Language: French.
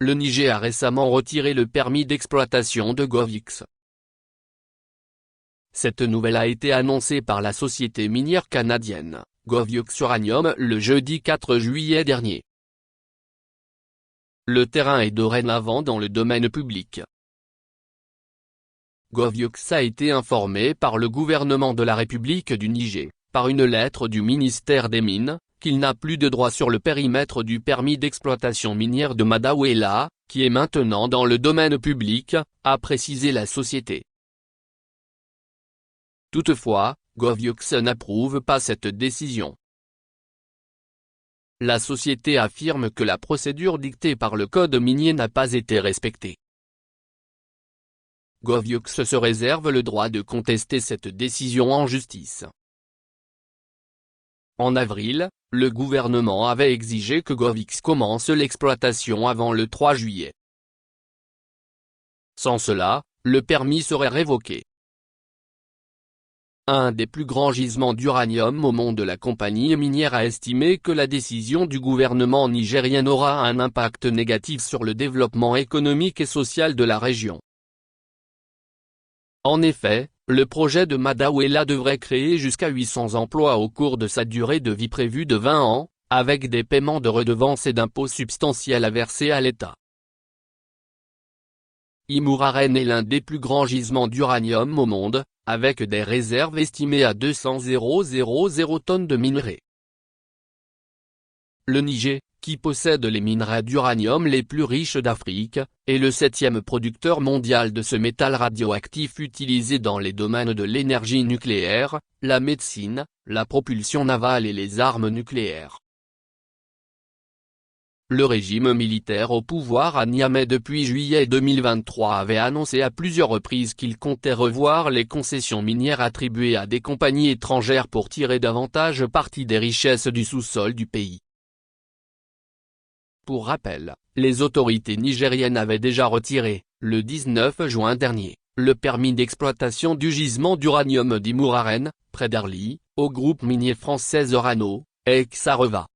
le Niger a récemment retiré le permis d'exploitation de Govix. Cette nouvelle a été annoncée par la société minière canadienne, Govix Uranium, le jeudi 4 juillet dernier. Le terrain est dorénavant dans le domaine public. Govix a été informé par le gouvernement de la République du Niger, par une lettre du ministère des Mines, qu'il n'a plus de droit sur le périmètre du permis d'exploitation minière de Madaouela, qui est maintenant dans le domaine public, a précisé la société. Toutefois, Govix n'approuve pas cette décision. La société affirme que la procédure dictée par le code minier n'a pas été respectée. Govix se réserve le droit de contester cette décision en justice. En avril, le gouvernement avait exigé que Govix commence l'exploitation avant le 3 juillet. Sans cela, le permis serait révoqué. Un des plus grands gisements d'uranium au monde, la compagnie minière a estimé que la décision du gouvernement nigérien aura un impact négatif sur le développement économique et social de la région. En effet, le projet de Madaouela devrait créer jusqu'à 800 emplois au cours de sa durée de vie prévue de 20 ans, avec des paiements de redevances et d'impôts substantiels à verser à l'État. Imouraren est l'un des plus grands gisements d'uranium au monde, avec des réserves estimées à 200 000 tonnes de minerais. Le Niger, qui possède les minerais d'uranium les plus riches d'Afrique, est le 7e producteur mondial de ce métal radioactif utilisé dans les domaines de l'énergie nucléaire, la médecine, la propulsion navale et les armes nucléaires. Le régime militaire au pouvoir à Niamey depuis juillet 2023 avait annoncé à plusieurs reprises qu'il comptait revoir les concessions minières attribuées à des compagnies étrangères pour tirer davantage parti des richesses du sous-sol du pays. Pour rappel, les autorités nigériennes avaient déjà retiré, le 19 juin dernier, le permis d'exploitation du gisement d'uranium d'Imouraren, près d'Arlit, au groupe minier français Orano, ex-Areva.